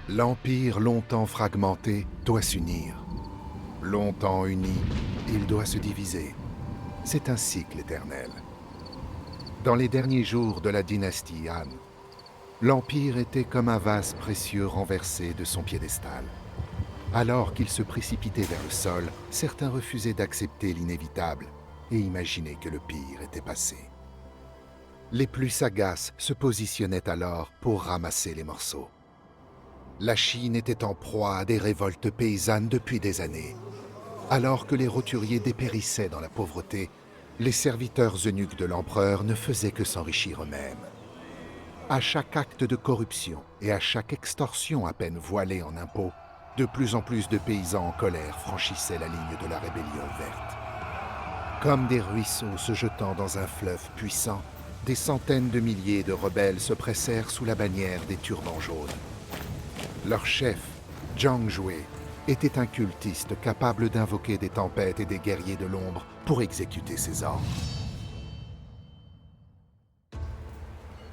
L'Empire longtemps fragmenté doit s'unir. Longtemps uni, il doit se diviser. C'est un cycle éternel. Dans les derniers jours de la dynastie Han, l'Empire était comme un vase précieux renversé de son piédestal. Alors qu'il se précipitait vers le sol, certains refusaient d'accepter l'inévitable et imaginaient que le pire était passé. Les plus sagaces se positionnaient alors pour ramasser les morceaux. La Chine était en proie à des révoltes paysannes depuis des années. Alors que les roturiers dépérissaient dans la pauvreté, les serviteurs eunuques de l'empereur ne faisaient que s'enrichir eux-mêmes. À chaque acte de corruption et à chaque extorsion à peine voilée en impôts, de plus en plus de paysans en colère franchissaient la ligne de la rébellion verte. Comme des ruisseaux se jetant dans un fleuve puissant, des centaines de milliers de rebelles se pressèrent sous la bannière des turbans jaunes. Leur chef, Jiang Jue, était un cultiste capable d'invoquer des tempêtes et des guerriers de l'ombre pour exécuter ses ordres.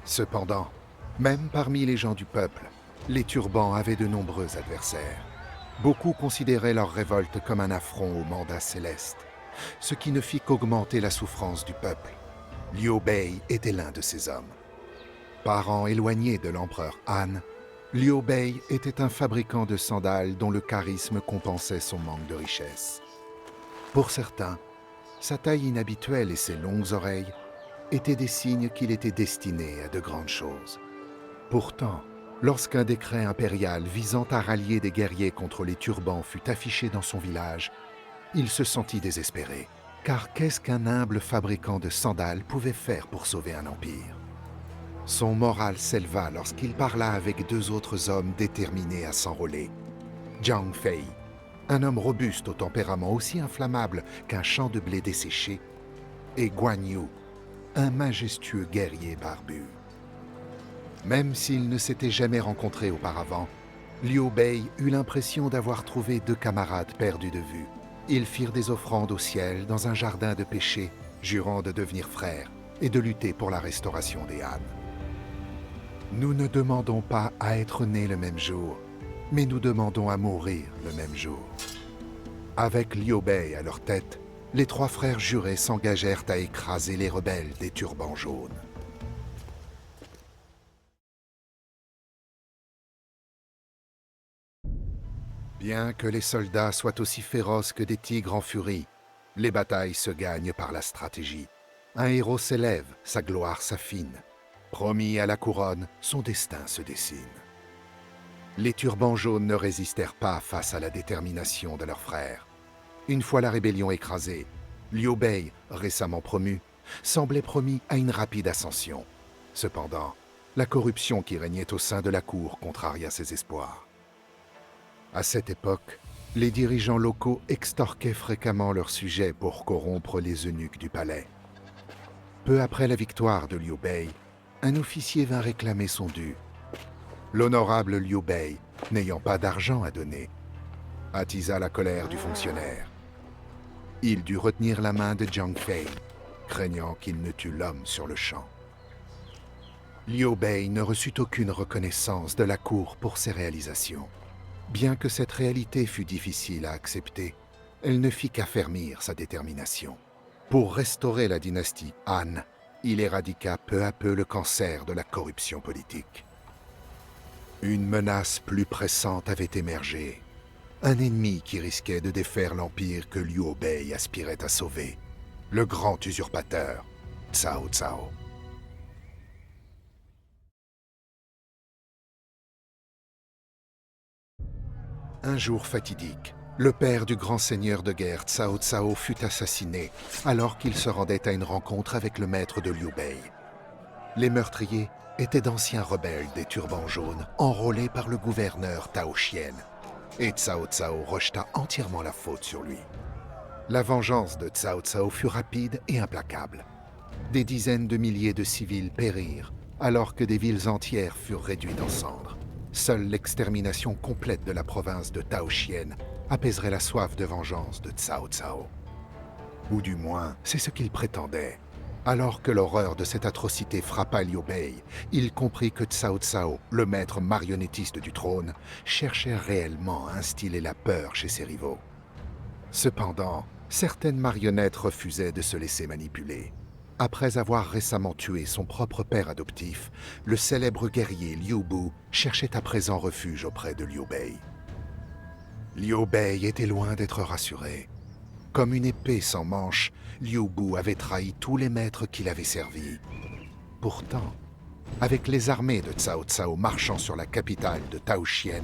Cependant, même parmi les gens du peuple, les turbans avaient de nombreux adversaires. Beaucoup considéraient leur révolte comme un affront au mandat céleste, ce qui ne fit qu'augmenter la souffrance du peuple. Liu Bei était l'un de ces hommes. Parent éloigné de l'empereur Han, Liu Bei était un fabricant de sandales dont le charisme compensait son manque de richesse. Pour certains, sa taille inhabituelle et ses longues oreilles étaient des signes qu'il était destiné à de grandes choses. Pourtant, lorsqu'un décret impérial visant à rallier des guerriers contre les turbans fut affiché dans son village, il se sentit désespéré. Car qu'est-ce qu'un humble fabricant de sandales pouvait faire pour sauver un empire? Son moral s'éleva lorsqu'il parla avec deux autres hommes déterminés à s'enrôler. Jiang Fei, un homme robuste au tempérament aussi inflammable qu'un champ de blé desséché, et Guan Yu, un majestueux guerrier barbu. Même s'ils ne s'étaient jamais rencontrés auparavant, Liu Bei eut l'impression d'avoir trouvé deux camarades perdus de vue. Ils firent des offrandes au ciel dans un jardin de péché, jurant de devenir frères et de lutter pour la restauration des Han. Nous ne demandons pas à être nés le même jour, mais nous demandons à mourir le même jour. Avec Liu Bei à leur tête, les trois frères jurés s'engagèrent à écraser les rebelles des turbans jaunes. Bien que les soldats soient aussi féroces que des tigres en furie, les batailles se gagnent par la stratégie. Un héros s'élève, sa gloire s'affine. Promis à la couronne, son destin se dessine. Les turbans jaunes ne résistèrent pas face à la détermination de leurs frères. Une fois la rébellion écrasée, Liu Bei, récemment promu, semblait promis à une rapide ascension. Cependant, la corruption qui régnait au sein de la cour contraria ses espoirs. À cette époque, les dirigeants locaux extorquaient fréquemment leurs sujets pour corrompre les eunuques du palais. Peu après la victoire de Liu Bei, un officier vint réclamer son dû. L'honorable Liu Bei, n'ayant pas d'argent à donner, attisa la colère du fonctionnaire. Il dut retenir la main de Jiang Fei, craignant qu'il ne tue l'homme sur le champ. Liu Bei ne reçut aucune reconnaissance de la cour pour ses réalisations. Bien que cette réalité fût difficile à accepter, elle ne fit qu'affermir sa détermination. Pour restaurer la dynastie Han, il éradiqua peu à peu le cancer de la corruption politique. Une menace plus pressante avait émergé. Un ennemi qui risquait de défaire l'empire que Liu Bei aspirait à sauver. Le grand usurpateur, Cao Cao. Un jour fatidique, le père du grand seigneur de guerre Cao Cao fut assassiné alors qu'il se rendait à une rencontre avec le maître de Liu Bei. Les meurtriers étaient d'anciens rebelles des turbans jaunes enrôlés par le gouverneur Tao Xian, et Cao Cao rejeta entièrement la faute sur lui. La vengeance de Cao Cao fut rapide et implacable. Des dizaines de milliers de civils périrent alors que des villes entières furent réduites en cendres. Seule l'extermination complète de la province de Tao Xian apaiserait la soif de vengeance de Cao Cao. Ou du moins, c'est ce qu'il prétendait. Alors que l'horreur de cette atrocité frappa Liu Bei, il comprit que Cao Cao, le maître marionnettiste du trône, cherchait réellement à instiller la peur chez ses rivaux. Cependant, certaines marionnettes refusaient de se laisser manipuler. Après avoir récemment tué son propre père adoptif, le célèbre guerrier Liu Bu cherchait à présent refuge auprès de Liu Bei. Liu Bei était loin d'être rassuré. Comme une épée sans manche, Liu Bu avait trahi tous les maîtres qu'il avait servis. Pourtant, avec les armées de Cao Cao marchant sur la capitale de Taoxian,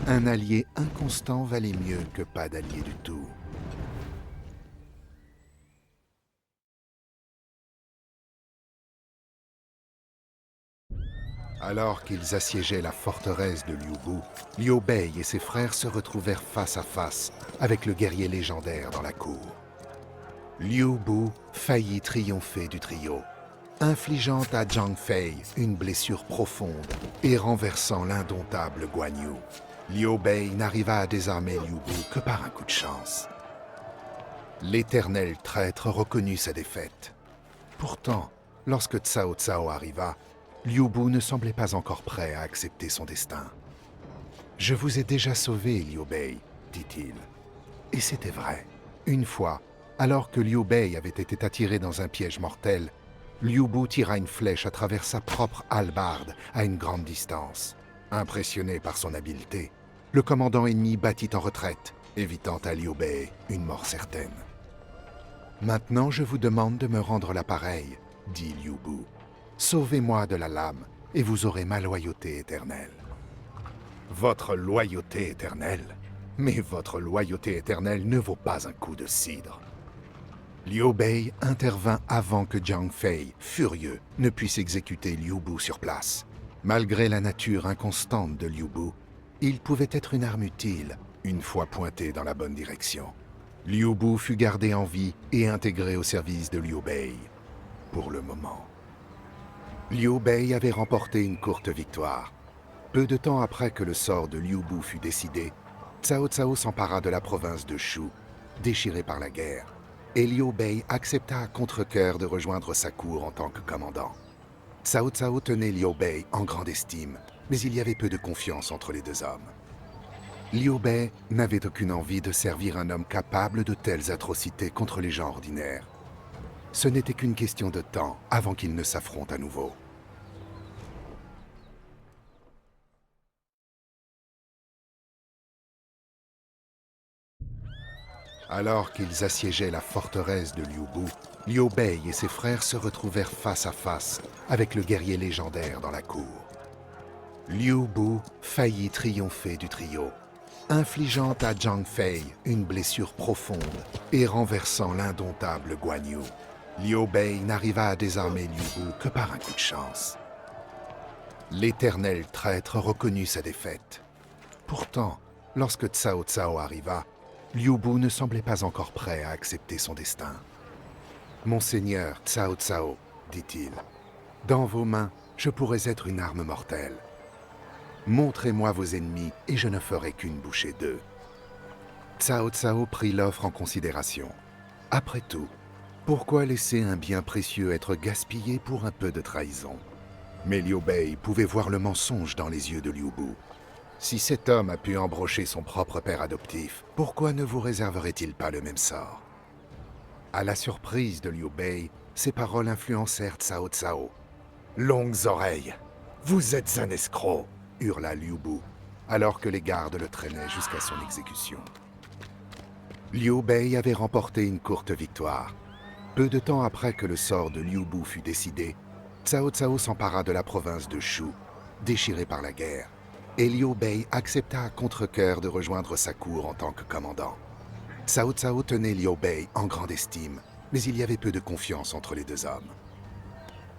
un allié inconstant valait mieux que pas d'allié du tout. Alors qu'ils assiégeaient la forteresse de Liu Bu, Liu Bei et ses frères se retrouvèrent face à face avec le guerrier légendaire dans la cour. Liu Bu faillit triompher du trio, infligeant à Zhang Fei une blessure profonde et renversant l'indomptable Guan Yu. Liu Bei n'arriva à désarmer Liu Bu que par un coup de chance. L'éternel traître reconnut sa défaite. Pourtant, lorsque Cao Cao arriva, Liu Bu ne semblait pas encore prêt à accepter son destin. « Je vous ai déjà sauvé, Liu Bei, dit-il. Et c'était vrai. Une fois, alors que Liu Bei avait été attiré dans un piège mortel, Liu Bu tira une flèche à travers sa propre hallebarde à une grande distance. Impressionné par son habileté, le commandant ennemi battit en retraite, évitant à Liu Bei une mort certaine. « Maintenant, je vous demande de me rendre l'appareil, dit Liu Bu. Sauvez-moi de la lame, et vous aurez ma loyauté éternelle. » Votre loyauté éternelle? Mais votre loyauté éternelle ne vaut pas un coup de cidre. Liu Bei intervint avant que Zhang Fei, furieux, ne puisse exécuter Liu Bu sur place. Malgré la nature inconstante de Liu Bu, il pouvait être une arme utile, une fois pointé dans la bonne direction. Liu Bu fut gardé en vie et intégré au service de Liu Bei. Pour le moment. Liu Bei avait remporté une courte victoire. Peu de temps après que le sort de Liu Bu fut décidé, Cao Cao s'empara de la province de Shu, déchirée par la guerre, et Liu Bei accepta à contre-cœur de rejoindre sa cour en tant que commandant. Cao Cao tenait Liu Bei en grande estime, mais il y avait peu de confiance entre les deux hommes. Liu Bei n'avait aucune envie de servir un homme capable de telles atrocités contre les gens ordinaires. Ce n'était qu'une question de temps avant qu'ils ne s'affrontent à nouveau. Alors qu'ils assiégeaient la forteresse de Liu Bu, Liu Bei et ses frères se retrouvèrent face à face avec le guerrier légendaire dans la cour. Liu Bu faillit triompher du trio, infligeant à Zhang Fei une blessure profonde et renversant l'indomptable Guan Yu. Liu Bei n'arriva à désarmer Liu Bu que par un coup de chance. L'éternel traître reconnut sa défaite. Pourtant, lorsque Cao Cao arriva, Liu Bu ne semblait pas encore prêt à accepter son destin. « Monseigneur Cao Cao, dit-il, dans vos mains, je pourrais être une arme mortelle. Montrez-moi vos ennemis et je ne ferai qu'une bouchée d'eux. » Cao Cao prit l'offre en considération. Après tout, pourquoi laisser un bien précieux être gaspillé pour un peu de trahison? Mais Liu Bei pouvait voir le mensonge dans les yeux de Liu Bu. Si cet homme a pu embrocher son propre père adoptif, pourquoi ne vous réserverait-il pas le même sort? À la surprise de Liu Bei, ces paroles influencèrent Cao Cao. « Longues oreilles! Vous êtes un escroc !» hurla Liu Bu, alors que les gardes le traînaient jusqu'à son exécution. Liu Bei avait remporté une courte victoire. Peu de temps après que le sort de Liu Bu fut décidé, Cao Cao s'empara de la province de Shu, déchirée par la guerre, et Liu Bei accepta à contre-cœur de rejoindre sa cour en tant que commandant. Cao Cao tenait Liu Bei en grande estime, mais il y avait peu de confiance entre les deux hommes.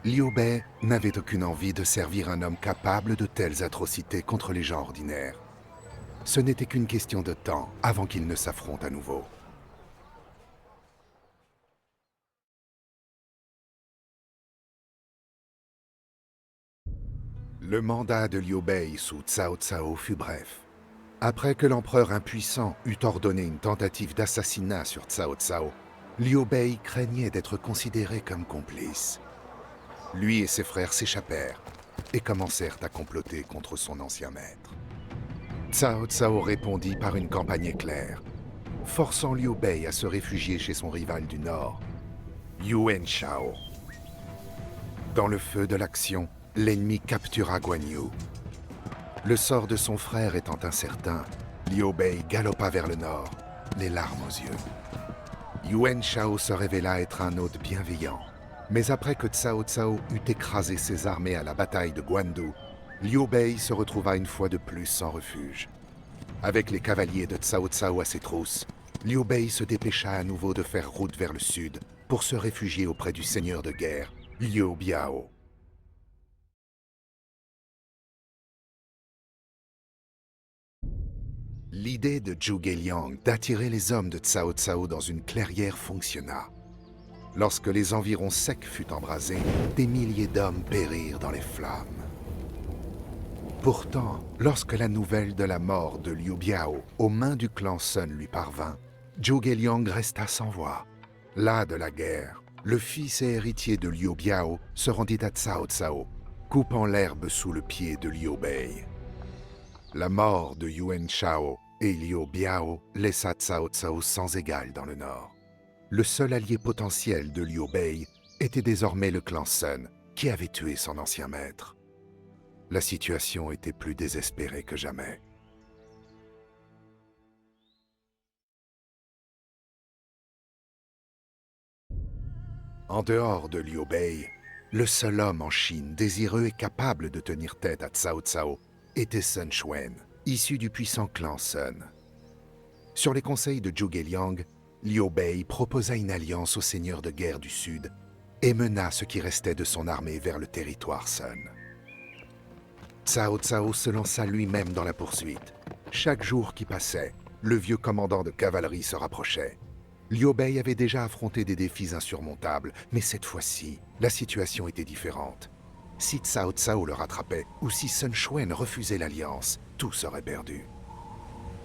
Liu Bei n'avait aucune envie de servir un homme capable de telles atrocités contre les gens ordinaires. Ce n'était qu'une question de temps avant qu'ils ne s'affrontent à nouveau. Le mandat de Liu Bei sous Cao Cao fut bref. Après que l'empereur impuissant eut ordonné une tentative d'assassinat sur Cao Cao, Liu Bei craignait d'être considéré comme complice. Lui et ses frères s'échappèrent et commencèrent à comploter contre son ancien maître. Cao Cao répondit par une campagne éclair, forçant Liu Bei à se réfugier chez son rival du Nord, Yuan Shao. Dans le feu de l'action, l'ennemi captura Guan Yu. Le sort de son frère étant incertain, Liu Bei galopa vers le nord, les larmes aux yeux. Yuan Shao se révéla être un hôte bienveillant. Mais après que Cao Cao eut écrasé ses armées à la bataille de Guandu, Liu Bei se retrouva une fois de plus sans refuge. Avec les cavaliers de Cao Cao à ses trousses, Liu Bei se dépêcha à nouveau de faire route vers le sud pour se réfugier auprès du seigneur de guerre, Liu Biao. L'idée de Zhuge Liang d'attirer les hommes de Cao Cao dans une clairière fonctionna. Lorsque les environs secs furent embrasés, des milliers d'hommes périrent dans les flammes. Pourtant, lorsque la nouvelle de la mort de Liu Biao aux mains du clan Sun lui parvint, Zhuge Liang resta sans voix. Las de la guerre, le fils et héritier de Liu Biao se rendit à Cao Cao, coupant l'herbe sous le pied de Liu Bei. La mort de Yuan Shao et Liu Biao laissa Cao Cao sans égal dans le nord. Le seul allié potentiel de Liu Bei était désormais le clan Sun, qui avait tué son ancien maître. La situation était plus désespérée que jamais. En dehors de Liu Bei, le seul homme en Chine désireux et capable de tenir tête à Cao Cao était Sun Quan, issu du puissant clan Sun. Sur les conseils de Zhuge Liang, Liu Bei proposa une alliance aux seigneurs de guerre du Sud et mena ce qui restait de son armée vers le territoire Sun. Cao Cao se lança lui-même dans la poursuite. Chaque jour qui passait, le vieux commandant de cavalerie se rapprochait. Liu Bei avait déjà affronté des défis insurmontables, mais cette fois-ci, la situation était différente. Si Cao Cao le rattrapait ou si Sun Quan refusait l'alliance, tout serait perdu.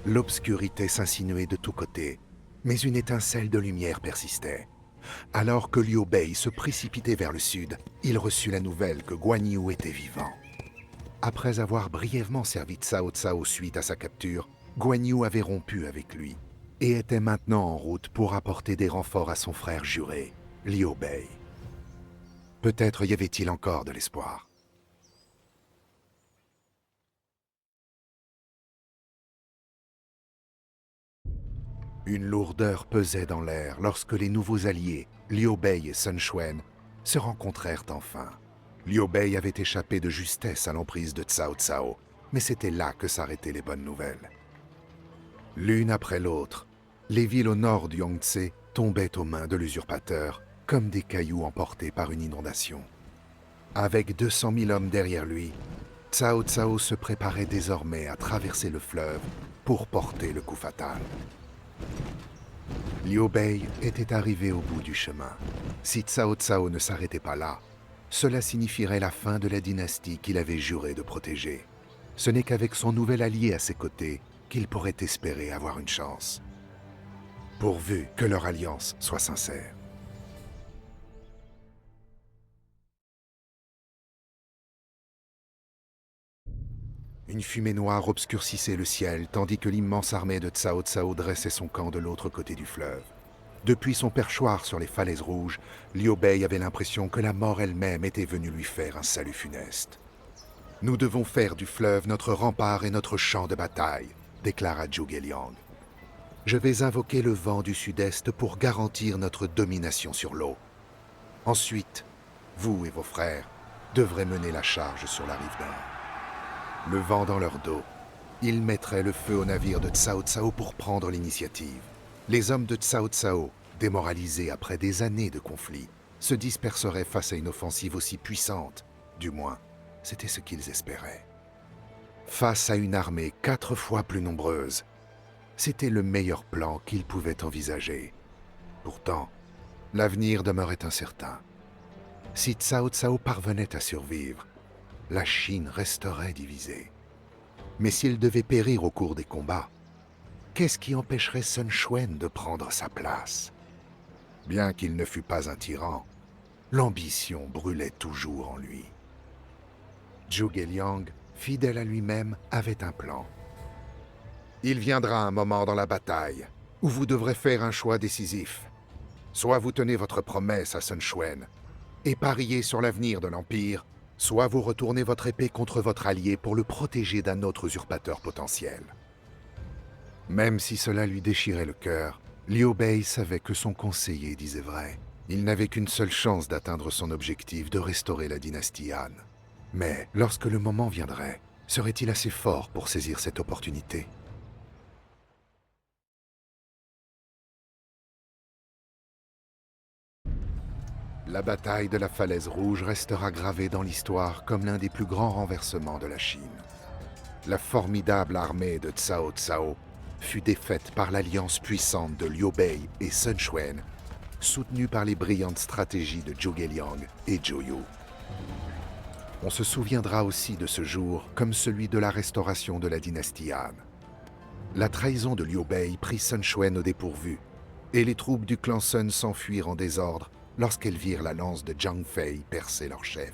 L'obscurité s'insinuait de tous côtés, mais une étincelle de lumière persistait. Alors que Liu Bei se précipitait vers le sud, il reçut la nouvelle que Guan Yu était vivant. Après avoir brièvement servi Cao Cao suite à sa capture, Guan Yu avait rompu avec lui et était maintenant en route pour apporter des renforts à son frère juré, Liu Bei. Peut-être y avait-il encore de l'espoir. Une lourdeur pesait dans l'air lorsque les nouveaux alliés, Liu Bei et Sun Quan, se rencontrèrent enfin. Liu Bei avait échappé de justesse à l'emprise de Cao Cao, mais c'était là que s'arrêtaient les bonnes nouvelles. L'une après l'autre, les villes au nord du Yangtze tombaient aux mains de l'usurpateur, comme des cailloux emportés par une inondation. Avec 200 000 hommes derrière lui, Cao Cao se préparait désormais à traverser le fleuve pour porter le coup fatal. Liu Bei était arrivé au bout du chemin. Si Cao Cao ne s'arrêtait pas là, cela signifierait la fin de la dynastie qu'il avait juré de protéger. Ce n'est qu'avec son nouvel allié à ses côtés qu'il pourrait espérer avoir une chance. Pourvu que leur alliance soit sincère. Une fumée noire obscurcissait le ciel tandis que l'immense armée de Cao Cao dressait son camp de l'autre côté du fleuve. Depuis son perchoir sur les falaises rouges, Liu Bei avait l'impression que la mort elle-même était venue lui faire un salut funeste. « Nous devons faire du fleuve notre rempart et notre champ de bataille », déclara Zhuge Liang. « Je vais invoquer le vent du sud-est pour garantir notre domination sur l'eau. Ensuite, vous et vos frères devrez mener la charge sur la rive nord. Le vent dans leur dos, ils mettraient le feu au navire de Cao Cao pour prendre l'initiative. Les hommes de Cao Cao, démoralisés après des années de conflit, se disperseraient face à une offensive aussi puissante. Du moins, c'était ce qu'ils espéraient. Face à une armée 4 fois plus nombreuse, c'était le meilleur plan qu'ils pouvaient envisager. Pourtant, l'avenir demeurait incertain. Si Cao Cao parvenait à survivre, la Chine resterait divisée. Mais s'il devait périr au cours des combats, qu'est-ce qui empêcherait Sun Quan de prendre sa place? Bien qu'il ne fût pas un tyran, l'ambition brûlait toujours en lui. Zhuge Liang, fidèle à lui-même, avait un plan. Il viendra un moment dans la bataille où vous devrez faire un choix décisif. Soit vous tenez votre promesse à Sun Quan et pariez sur l'avenir de l'Empire, soit vous retournez votre épée contre votre allié pour le protéger d'un autre usurpateur potentiel. Même si cela lui déchirait le cœur, Liu Bei savait que son conseiller disait vrai. Il n'avait qu'une seule chance d'atteindre son objectif de restaurer la dynastie Han. Mais lorsque le moment viendrait, serait-il assez fort pour saisir cette opportunité ? La bataille de la Falaise Rouge restera gravée dans l'histoire comme l'un des plus grands renversements de la Chine. La formidable armée de Cao Cao fut défaite par l'alliance puissante de Liu Bei et Sun Quan, soutenue par les brillantes stratégies de Zhuge Liang et Zhou Yu. On se souviendra aussi de ce jour comme celui de la restauration de la dynastie Han. La trahison de Liu Bei prit Sun Quan au dépourvu, et les troupes du clan Sun s'enfuirent en désordre lorsqu'elles virent la lance de Zhang Fei percer leur chef.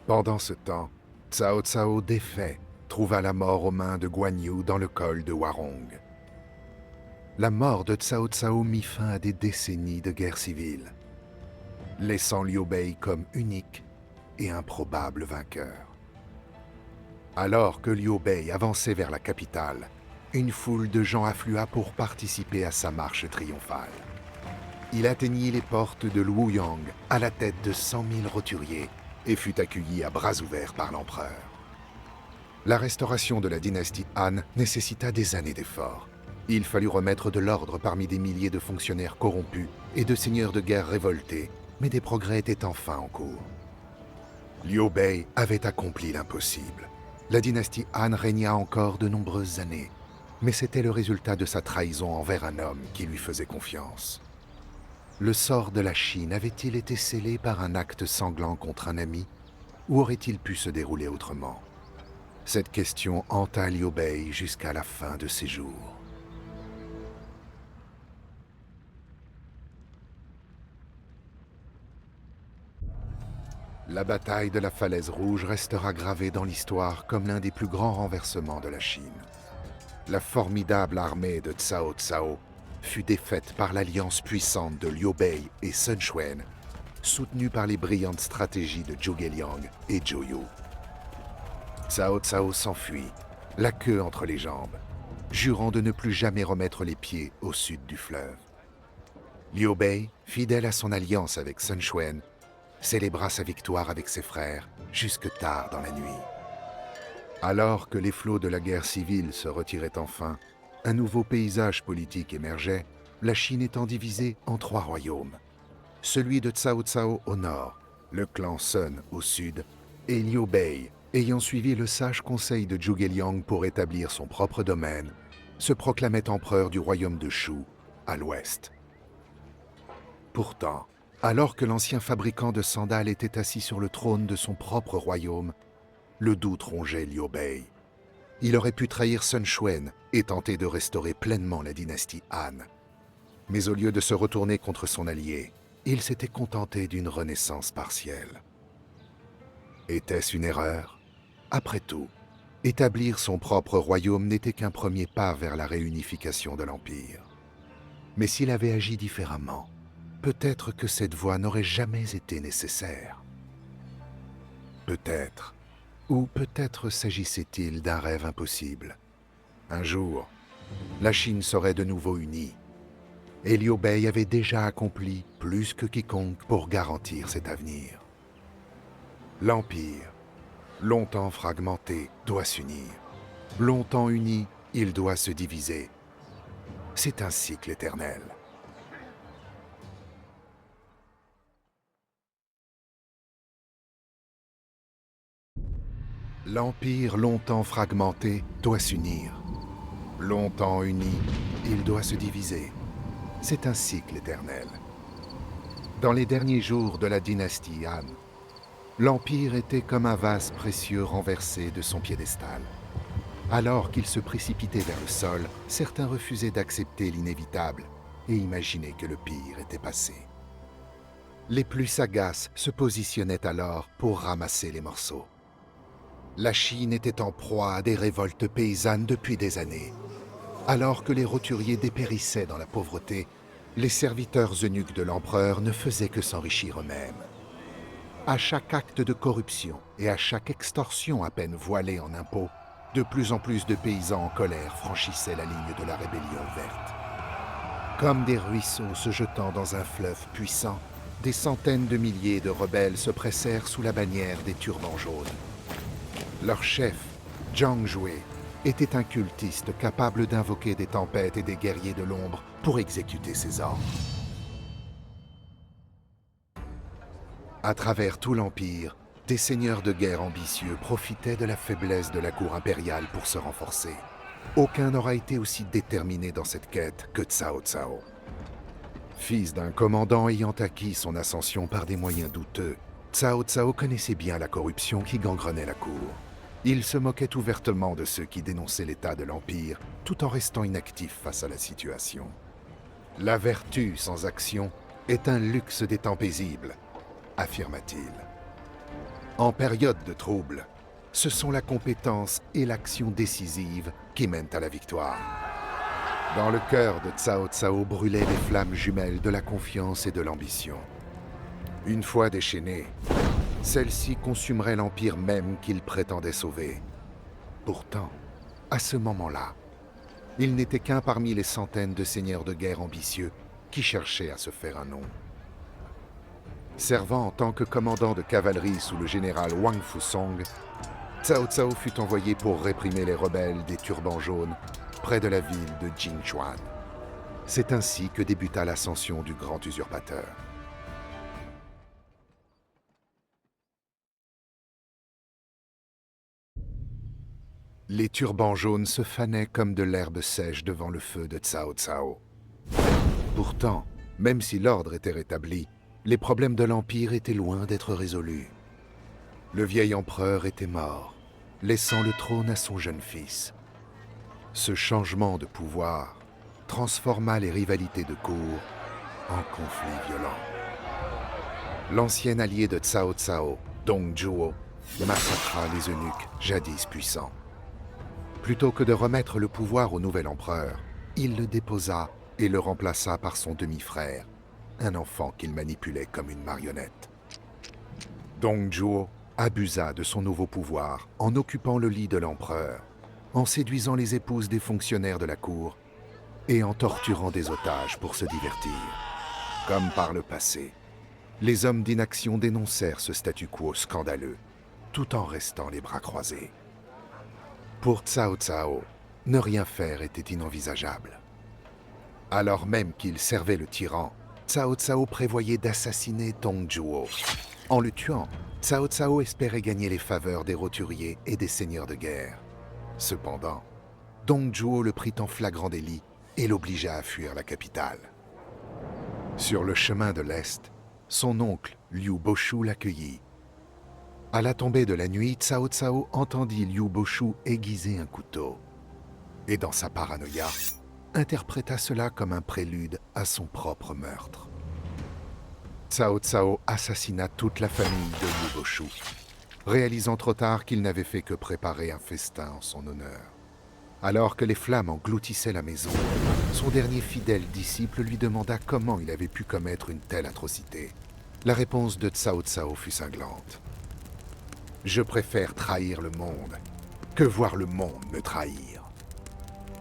Pendant ce temps, Cao Cao défait trouva la mort aux mains de Guan Yu dans le col de Huarong. La mort de Cao Cao mit fin à des décennies de guerre civile, laissant Liu Bei comme unique et improbable vainqueur. Alors que Liu Bei avançait vers la capitale, une foule de gens afflua pour participer à sa marche triomphale. Il atteignit les portes de Luoyang à la tête de 100 000 roturiers et fut accueilli à bras ouverts par l'empereur. La restauration de la dynastie Han nécessita des années d'efforts. Il fallut remettre de l'ordre parmi des milliers de fonctionnaires corrompus et de seigneurs de guerre révoltés, mais des progrès étaient enfin en cours. Liu Bei avait accompli l'impossible. La dynastie Han régna encore de nombreuses années, mais c'était le résultat de sa trahison envers un homme qui lui faisait confiance. Le sort de la Chine avait-il été scellé par un acte sanglant contre un ami, ou aurait-il pu se dérouler autrement? Cette question hanta Liu Bei jusqu'à la fin de ses jours. La bataille de la Falaise Rouge restera gravée dans l'histoire comme l'un des plus grands renversements de la Chine. La formidable armée de Cao Cao fut défaite par l'alliance puissante de Liu Bei et Sun Quan, soutenue par les brillantes stratégies de Zhuge Liang et Zhou Yu. Cao Cao s'enfuit, la queue entre les jambes, jurant de ne plus jamais remettre les pieds au sud du fleuve. Liu Bei, fidèle à son alliance avec Sun Quan, célébra sa victoire avec ses frères jusque tard dans la nuit. Alors que les flots de la guerre civile se retiraient enfin, un nouveau paysage politique émergeait, la Chine étant divisée en 3 royaumes. Celui de Cao Cao au nord, le clan Sun au sud, et Liu Bei, ayant suivi le sage conseil de Zhuge Liang pour établir son propre domaine, se proclamait empereur du royaume de Shu, à l'ouest. Pourtant, alors que l'ancien fabricant de sandales était assis sur le trône de son propre royaume, le doute rongeait Liu Bei. Il aurait pu trahir Sun Quan et tenter de restaurer pleinement la dynastie Han. Mais au lieu de se retourner contre son allié, il s'était contenté d'une renaissance partielle. Était-ce une erreur? Après tout, établir son propre royaume n'était qu'un premier pas vers la réunification de l'Empire. Mais s'il avait agi différemment, peut-être que cette voie n'aurait jamais été nécessaire. Peut-être. Ou peut-être s'agissait-il d'un rêve impossible. Un jour, la Chine serait de nouveau unie. Et Liu Bei avait déjà accompli plus que quiconque pour garantir cet avenir. L'Empire, longtemps fragmenté, doit s'unir. Longtemps uni, il doit se diviser. C'est un cycle éternel. L'Empire longtemps fragmenté doit s'unir. Longtemps uni, il doit se diviser. C'est un cycle éternel. Dans les derniers jours de la dynastie Han, l'Empire était comme un vase précieux renversé de son piédestal. Alors qu'il se précipitait vers le sol, certains refusaient d'accepter l'inévitable et imaginer que le pire était passé. Les plus sagaces se positionnaient alors pour ramasser les morceaux. La Chine était en proie à des révoltes paysannes depuis des années. Alors que les roturiers dépérissaient dans la pauvreté, les serviteurs eunuques de l'empereur ne faisaient que s'enrichir eux-mêmes. À chaque acte de corruption et à chaque extorsion à peine voilée en impôts, de plus en plus de paysans en colère franchissaient la ligne de la rébellion verte. Comme des ruisseaux se jetant dans un fleuve puissant, des centaines de milliers de rebelles se pressèrent sous la bannière des turbans jaunes. Leur chef, Jiang Jue, était un cultiste capable d'invoquer des tempêtes et des guerriers de l'ombre pour exécuter ses ordres. À travers tout l'Empire, des seigneurs de guerre ambitieux profitaient de la faiblesse de la cour impériale pour se renforcer. Aucun n'aura été aussi déterminé dans cette quête que Cao Cao. Fils d'un commandant ayant acquis son ascension par des moyens douteux, Cao Cao connaissait bien la corruption qui gangrenait la cour. Il se moquait ouvertement de ceux qui dénonçaient l'état de l'Empire, tout en restant inactif face à la situation. La vertu sans action est un luxe des temps paisibles, affirma-t-il. En période de trouble, ce sont la compétence et l'action décisive qui mènent à la victoire. Dans le cœur de Cao Cao brûlaient les flammes jumelles de la confiance et de l'ambition. Une fois déchaînées, celle-ci consumerait l'empire même qu'il prétendait sauver. Pourtant, à ce moment-là, il n'était qu'un parmi les centaines de seigneurs de guerre ambitieux qui cherchaient à se faire un nom. Servant en tant que commandant de cavalerie sous le général Wang Fusong, Cao Cao fut envoyé pour réprimer les rebelles des turbans jaunes près de la ville de Jingchuan. C'est ainsi que débuta l'ascension du grand usurpateur. Les turbans jaunes se fanaient comme de l'herbe sèche devant le feu de Cao Cao. Pourtant, même si l'ordre était rétabli, les problèmes de l'Empire étaient loin d'être résolus. Le vieil empereur était mort, laissant le trône à son jeune fils. Ce changement de pouvoir transforma les rivalités de cour en conflits violents. L'ancien allié de Cao Cao, Dong Zhuo, massacra les eunuques jadis puissants. Plutôt que de remettre le pouvoir au nouvel empereur, il le déposa et le remplaça par son demi-frère, un enfant qu'il manipulait comme une marionnette. Dong Zhuo abusa de son nouveau pouvoir en occupant le lit de l'empereur, en séduisant les épouses des fonctionnaires de la cour et en torturant des otages pour se divertir. Comme par le passé, les hommes d'inaction dénoncèrent ce statu quo scandaleux, tout en restant les bras croisés. Pour Cao Cao, ne rien faire était inenvisageable. Alors même qu'il servait le tyran, Cao Cao prévoyait d'assassiner Dong Zhuo. En le tuant, Cao Cao espérait gagner les faveurs des roturiers et des seigneurs de guerre. Cependant, Dong Zhuo le prit en flagrant délit et l'obligea à fuir la capitale. Sur le chemin de l'Est, son oncle Liu Boshu l'accueillit. À la tombée de la nuit, Cao Cao entendit Liu Boshu aiguiser un couteau. Et dans sa paranoïa, interpréta cela comme un prélude à son propre meurtre. Cao Cao assassina toute la famille de Liu Boshu, réalisant trop tard qu'il n'avait fait que préparer un festin en son honneur. Alors que les flammes engloutissaient la maison, son dernier fidèle disciple lui demanda comment il avait pu commettre une telle atrocité. La réponse de Cao Cao fut cinglante. « Je préfère trahir le monde que voir le monde me trahir. »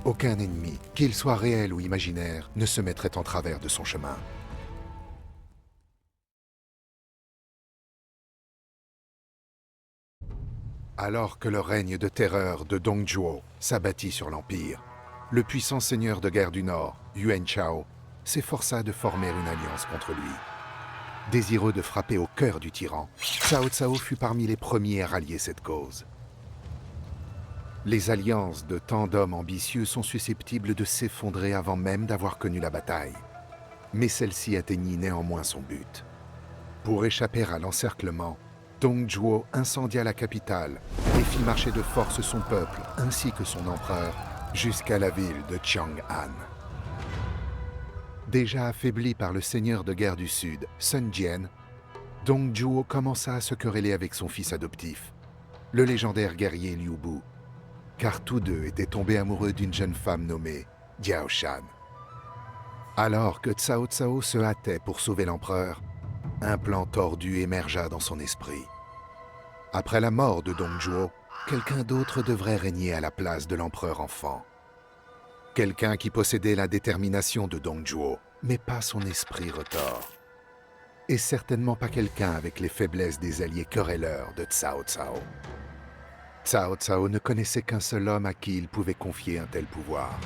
Aucun ennemi, qu'il soit réel ou imaginaire, ne se mettrait en travers de son chemin. Alors que le règne de terreur de Dong Zhuo s'abattit sur l'Empire, le puissant seigneur de guerre du Nord, Yuan Shao, s'efforça de former une alliance contre lui. Désireux de frapper au cœur du tyran, Cao Cao fut parmi les premiers à rallier cette cause. Les alliances de tant d'hommes ambitieux sont susceptibles de s'effondrer avant même d'avoir connu la bataille. Mais celle-ci atteignit néanmoins son but. Pour échapper à l'encerclement, Dong Zhuo incendia la capitale et fit marcher de force son peuple ainsi que son empereur jusqu'à la ville de Chang'an. Déjà affaibli par le seigneur de guerre du Sud, Sun Jian, Dong Zhuo commença à se quereller avec son fils adoptif, le légendaire guerrier Liu Bu, car tous deux étaient tombés amoureux d'une jeune femme nommée Diao Shan. Alors que Cao Cao se hâtait pour sauver l'empereur, un plan tordu émergea dans son esprit. Après la mort de Dong Zhuo, quelqu'un d'autre devrait régner à la place de l'empereur enfant. Quelqu'un qui possédait la détermination de Dong Zhuo, mais pas son esprit retors. Et certainement pas quelqu'un avec les faiblesses des alliés querelleurs de Cao Cao. Cao Cao ne connaissait qu'un seul homme à qui il pouvait confier un tel pouvoir.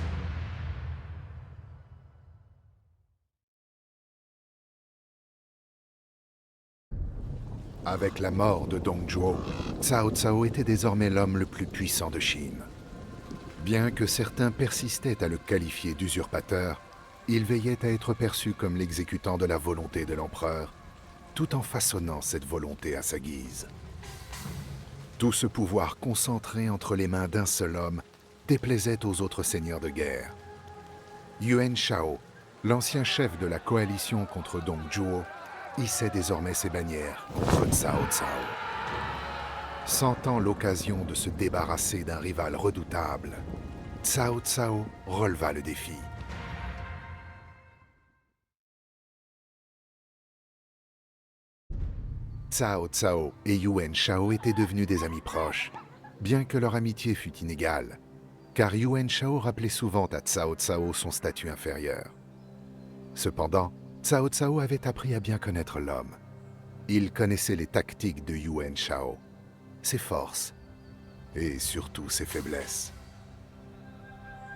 Avec la mort de Dong Zhuo, Cao Cao était désormais l'homme le plus puissant de Chine. Bien que certains persistaient à le qualifier d'usurpateur, il veillait à être perçu comme l'exécutant de la volonté de l'empereur, tout en façonnant cette volonté à sa guise. Tout ce pouvoir concentré entre les mains d'un seul homme déplaisait aux autres seigneurs de guerre. Yuan Shao, l'ancien chef de la coalition contre Dong Zhuo, hissait désormais ses bannières contre Cao Cao. Sentant l'occasion de se débarrasser d'un rival redoutable, Cao Cao releva le défi. Cao Cao et Yuan Shao étaient devenus des amis proches, bien que leur amitié fût inégale, car Yuan Shao rappelait souvent à Cao Cao son statut inférieur. Cependant, Cao Cao avait appris à bien connaître l'homme. Il connaissait les tactiques de Yuan Shao, ses forces et surtout ses faiblesses.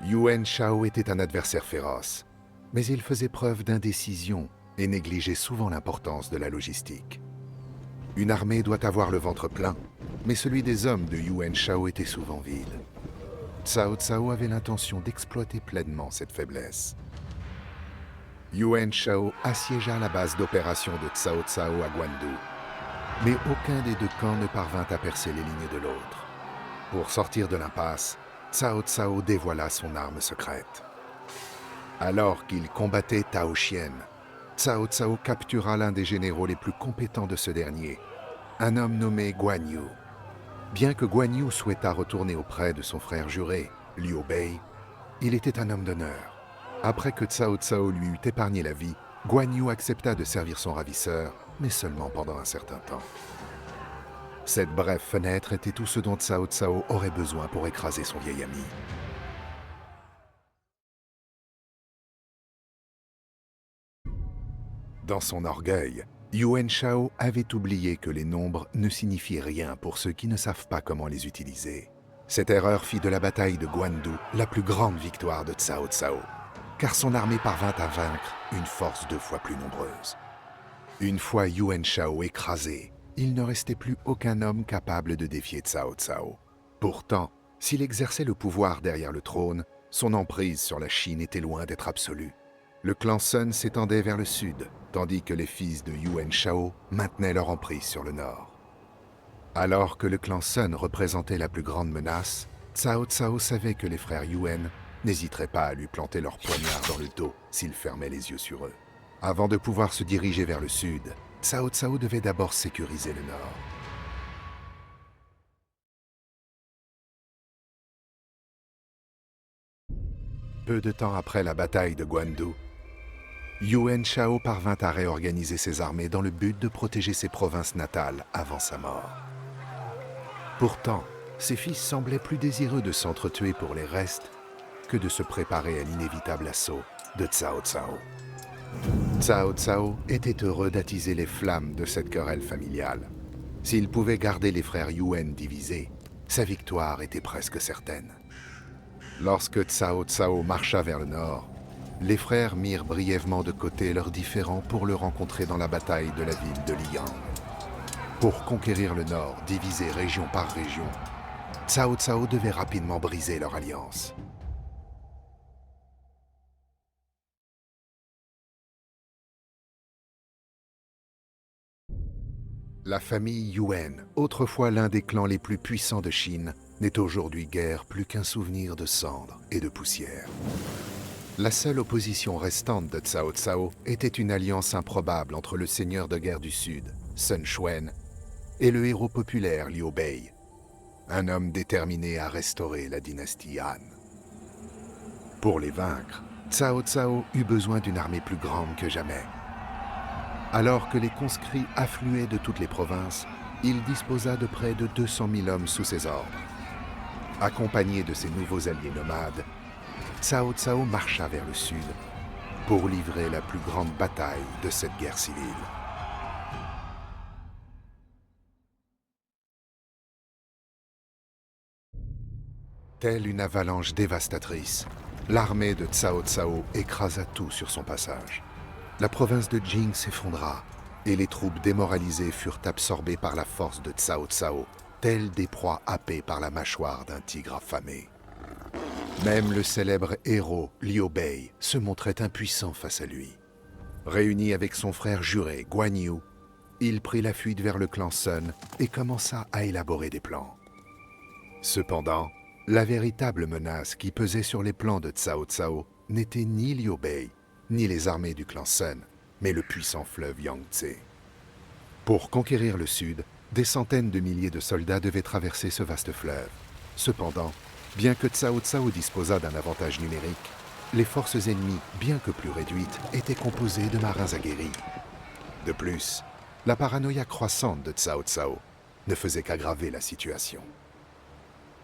Yuan Shao était un adversaire féroce, mais il faisait preuve d'indécision et négligeait souvent l'importance de la logistique. Une armée doit avoir le ventre plein, mais celui des hommes de Yuan Shao était souvent vide. Cao Cao avait l'intention d'exploiter pleinement cette faiblesse. Yuan Shao assiégea la base d'opération de Cao Cao à Guandu, mais aucun des deux camps ne parvint à percer les lignes de l'autre. Pour sortir de l'impasse, Cao Cao dévoila son arme secrète. Alors qu'il combattait Tao Xian, Cao Cao captura l'un des généraux les plus compétents de ce dernier, un homme nommé Guan Yu. Bien que Guan Yu souhaitât retourner auprès de son frère juré, Liu Bei, il était un homme d'honneur. Après que Cao Cao lui eut épargné la vie, Guan Yu accepta de servir son ravisseur, mais seulement pendant un certain temps. Cette brève fenêtre était tout ce dont Cao Cao aurait besoin pour écraser son vieil ami. Dans son orgueil, Yuan Shao avait oublié que les nombres ne signifient rien pour ceux qui ne savent pas comment les utiliser. Cette erreur fit de la bataille de Guandu la plus grande victoire de Cao Cao, car son armée parvint à vaincre une force 2 fois plus nombreuse. Une fois Yuan Shao écrasé, il ne restait plus aucun homme capable de défier Cao Cao. Pourtant, s'il exerçait le pouvoir derrière le trône, son emprise sur la Chine était loin d'être absolue. Le clan Sun s'étendait vers le sud, tandis que les fils de Yuan Shao maintenaient leur emprise sur le nord. Alors que le clan Sun représentait la plus grande menace, Cao Cao savait que les frères Yuan n'hésiteraient pas à lui planter leur poignard dans le dos s'il fermait les yeux sur eux. Avant de pouvoir se diriger vers le sud, Cao Cao devait d'abord sécuriser le nord. Peu de temps après la bataille de Guandu, Yuan Shao parvint à réorganiser ses armées dans le but de protéger ses provinces natales avant sa mort. Pourtant, ses fils semblaient plus désireux de s'entretuer pour les restes que de se préparer à l'inévitable assaut de Cao Cao. Cao Cao était heureux d'attiser les flammes de cette querelle familiale. S'il pouvait garder les frères Yuan divisés, sa victoire était presque certaine. Lorsque Cao Cao marcha vers le nord, les frères mirent brièvement de côté leurs différends pour le rencontrer dans la bataille de la ville de Liyang. Pour conquérir le nord, divisé région par région, Cao Cao devait rapidement briser leur alliance. La famille Yuan, autrefois l'un des clans les plus puissants de Chine, n'est aujourd'hui guère plus qu'un souvenir de cendres et de poussière. La seule opposition restante de Cao Cao était une alliance improbable entre le seigneur de guerre du Sud, Sun Quan, et le héros populaire Liu Bei, un homme déterminé à restaurer la dynastie Han. Pour les vaincre, Cao Cao eut besoin d'une armée plus grande que jamais. Alors que les conscrits affluaient de toutes les provinces, il disposa de près de 200 000 hommes sous ses ordres. Accompagné de ses nouveaux alliés nomades, Cao Cao marcha vers le sud pour livrer la plus grande bataille de cette guerre civile. Telle une avalanche dévastatrice, l'armée de Cao Cao écrasa tout sur son passage. La province de Jing s'effondra et les troupes démoralisées furent absorbées par la force de Cao Cao, telles des proies happées par la mâchoire d'un tigre affamé. Même le célèbre héros Liu Bei se montrait impuissant face à lui. Réuni avec son frère juré Guan Yu, il prit la fuite vers le clan Sun et commença à élaborer des plans. Cependant, la véritable menace qui pesait sur les plans de Cao Cao n'était ni Liu Bei, ni les armées du clan Sun, mais le puissant fleuve Yangtze. Pour conquérir le sud, des centaines de milliers de soldats devaient traverser ce vaste fleuve. Cependant, bien que Cao Cao disposât d'un avantage numérique, les forces ennemies, bien que plus réduites, étaient composées de marins aguerris. De plus, la paranoïa croissante de Cao Cao ne faisait qu'aggraver la situation.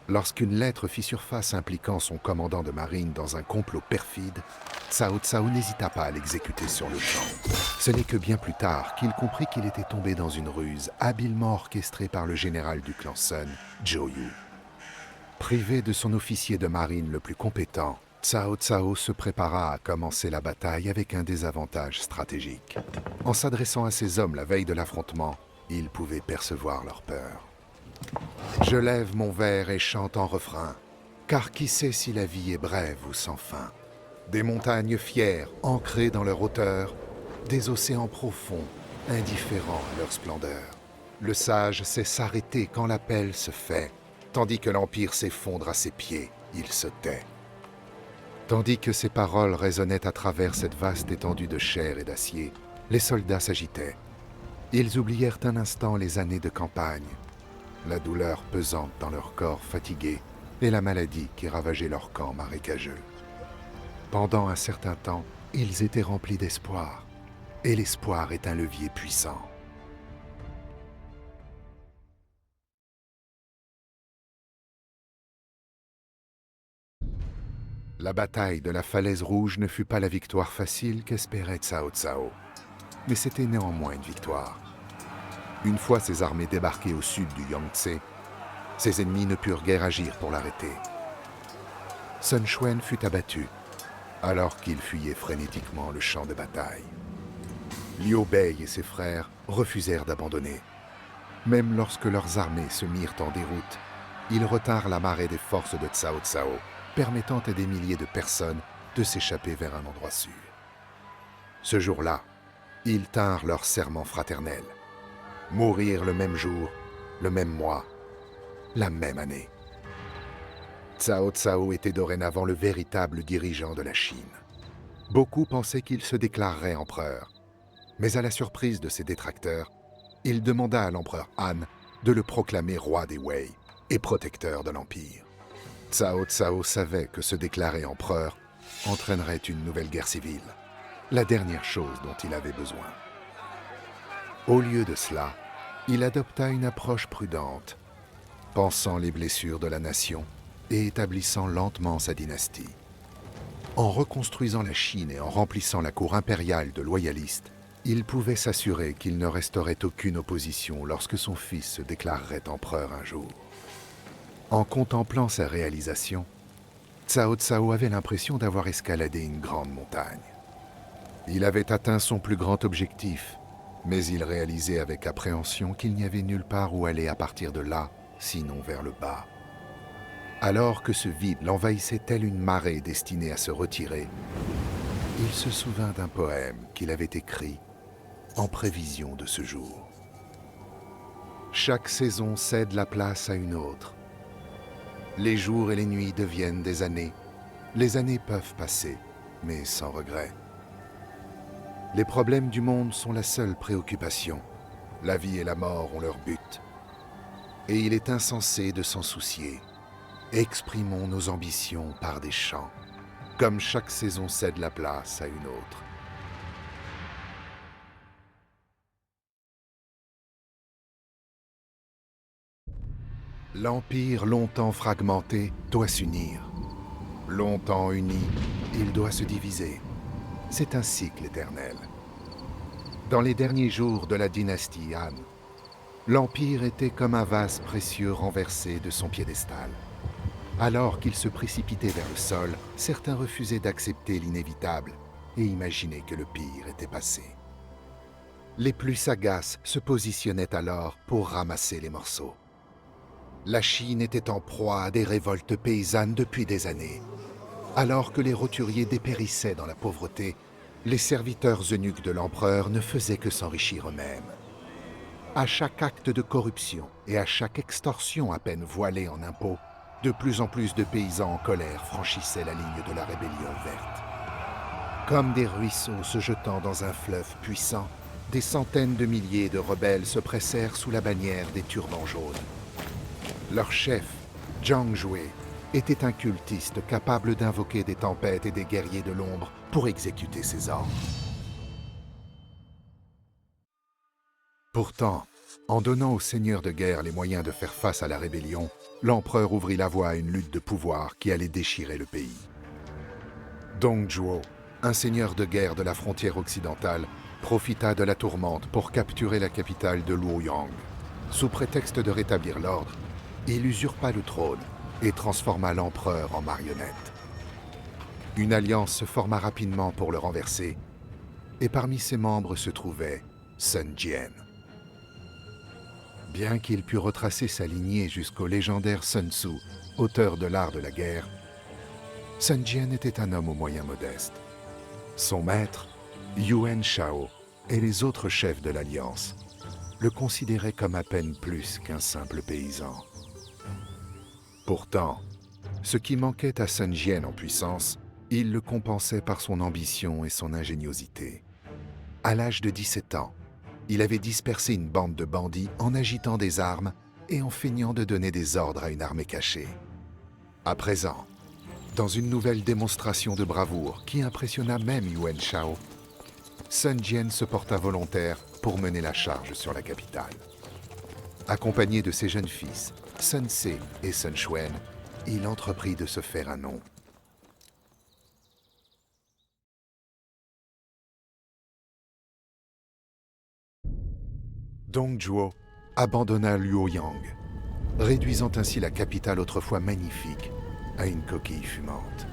Lorsqu'une lettre fit surface impliquant son commandant de marine dans un complot perfide, Cao Cao n'hésita pas à l'exécuter sur le champ. Ce n'est que bien plus tard qu'il comprit qu'il était tombé dans une ruse habilement orchestrée par le général du clan Sun, Zhou Yu. Privé de son officier de marine le plus compétent, Cao Cao se prépara à commencer la bataille avec un désavantage stratégique. En s'adressant à ses hommes la veille de l'affrontement, il pouvait percevoir leur peur. « Je lève mon verre et chante en refrain, car qui sait si la vie est brève ou sans fin. Des montagnes fières, ancrées dans leur hauteur, des océans profonds, indifférents à leur splendeur. Le sage sait s'arrêter quand l'appel se fait, tandis que l'Empire s'effondre à ses pieds, il se tait. » Tandis que ces paroles résonnaient à travers cette vaste étendue de chair et d'acier, les soldats s'agitaient. Ils oublièrent un instant les années de campagne, la douleur pesante dans leur corps fatigué et la maladie qui ravageait leur camp marécageux. Pendant un certain temps, ils étaient remplis d'espoir, et l'espoir est un levier puissant. La bataille de la Falaise Rouge ne fut pas la victoire facile qu'espérait Cao Cao, mais c'était néanmoins une victoire. Une fois ses armées débarquées au sud du Yangtze, ses ennemis ne purent guère agir pour l'arrêter. Sun Quan fut abattu, alors qu'il fuyait frénétiquement le champ de bataille. Liu Bei et ses frères refusèrent d'abandonner. Même lorsque leurs armées se mirent en déroute, ils retinrent la marée des forces de Cao Cao, permettant à des milliers de personnes de s'échapper vers un endroit sûr. Ce jour-là, ils tinrent leur serment fraternel. Mourir le même jour, le même mois, la même année. Cao Cao était dorénavant le véritable dirigeant de la Chine. Beaucoup pensaient qu'il se déclarerait empereur, mais à la surprise de ses détracteurs, il demanda à l'empereur Han de le proclamer roi des Wei et protecteur de l'Empire. Cao Cao savait que se déclarer empereur entraînerait une nouvelle guerre civile, la dernière chose dont il avait besoin. Au lieu de cela, il adopta une approche prudente, pansant les blessures de la nation et établissant lentement sa dynastie. En reconstruisant la Chine et en remplissant la cour impériale de loyalistes, il pouvait s'assurer qu'il ne resterait aucune opposition lorsque son fils se déclarerait empereur un jour. En contemplant sa réalisation, Cao Cao avait l'impression d'avoir escaladé une grande montagne. Il avait atteint son plus grand objectif, mais il réalisait avec appréhension qu'il n'y avait nulle part où aller à partir de là, sinon vers le bas. Alors que ce vide l'envahissait telle une marée destinée à se retirer, il se souvint d'un poème qu'il avait écrit en prévision de ce jour. Chaque saison cède la place à une autre. Les jours et les nuits deviennent des années. Les années peuvent passer, mais sans regret. Les problèmes du monde sont la seule préoccupation. La vie et la mort ont leur but. Et il est insensé de s'en soucier. Exprimons nos ambitions par des chants, comme chaque saison cède la place à une autre. L'Empire longtemps fragmenté doit s'unir. Longtemps uni, il doit se diviser. C'est un cycle éternel. Dans les derniers jours de la dynastie Han, l'Empire était comme un vase précieux renversé de son piédestal. Alors qu'il se précipitait vers le sol, certains refusaient d'accepter l'inévitable et imaginaient que le pire était passé. Les plus sagaces se positionnaient alors pour ramasser les morceaux. La Chine était en proie à des révoltes paysannes depuis des années. Alors que les roturiers dépérissaient dans la pauvreté, les serviteurs eunuques de l'empereur ne faisaient que s'enrichir eux-mêmes. À chaque acte de corruption et à chaque extorsion à peine voilée en impôts, de plus en plus de paysans en colère franchissaient la ligne de la rébellion verte. Comme des ruisseaux se jetant dans un fleuve puissant, des centaines de milliers de rebelles se pressèrent sous la bannière des turbans jaunes. Leur chef, Zhang Jue, était un cultiste capable d'invoquer des tempêtes et des guerriers de l'ombre pour exécuter ses ordres. Pourtant, en donnant aux seigneurs de guerre les moyens de faire face à la rébellion, l'empereur ouvrit la voie à une lutte de pouvoir qui allait déchirer le pays. Dong Zhuo, un seigneur de guerre de la frontière occidentale, profita de la tourmente pour capturer la capitale de Luoyang. Sous prétexte de rétablir l'ordre, il usurpa le trône et transforma l'empereur en marionnette. Une alliance se forma rapidement pour le renverser, et parmi ses membres se trouvait Sun Jian. Bien qu'il pût retracer sa lignée jusqu'au légendaire Sun Tzu, auteur de l'art de la guerre, Sun Jian était un homme aux moyens modestes. Son maître, Yuan Shao, et les autres chefs de l'Alliance le considéraient comme à peine plus qu'un simple paysan. Pourtant, ce qui manquait à Sun Jian en puissance, il le compensait par son ambition et son ingéniosité. À l'âge de 17 ans, il avait dispersé une bande de bandits en agitant des armes et en feignant de donner des ordres à une armée cachée. À présent, dans une nouvelle démonstration de bravoure qui impressionna même Yuan Shao, Sun Jian se porta volontaire pour mener la charge sur la capitale. Accompagné de ses jeunes fils, Sun Ce et Sun Quan, il entreprit de se faire un nom. Dong Zhuo abandonna Luoyang, réduisant ainsi la capitale autrefois magnifique à une coquille fumante.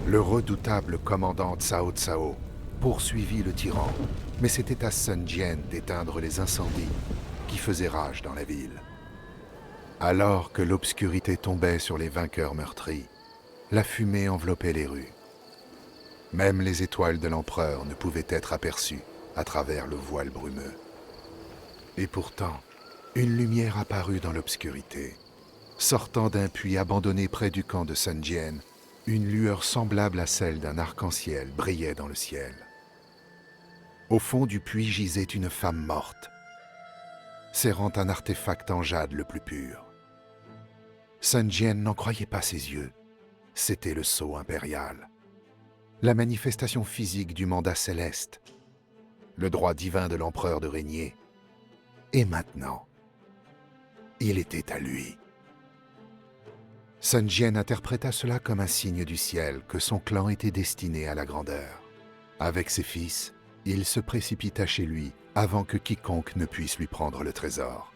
Le redoutable commandant Cao Cao poursuivit le tyran, mais c'était à Sun Jian d'éteindre les incendies qui faisaient rage dans la ville. Alors que l'obscurité tombait sur les vainqueurs meurtris, la fumée enveloppait les rues. Même les étoiles de l'empereur ne pouvaient être aperçues à travers le voile brumeux. Et pourtant, une lumière apparut dans l'obscurité. Sortant d'un puits abandonné près du camp de Sun Jian, une lueur semblable à celle d'un arc-en-ciel brillait dans le ciel. Au fond du puits gisait une femme morte, serrant un artefact en jade le plus pur. Sun Jian n'en croyait pas ses yeux. C'était le sceau impérial. La manifestation physique du mandat céleste. Le droit divin de l'empereur de régner. Et maintenant, il était à lui. Sun Jian interpréta cela comme un signe du ciel que son clan était destiné à la grandeur. Avec ses fils, il se précipita chez lui avant que quiconque ne puisse lui prendre le trésor.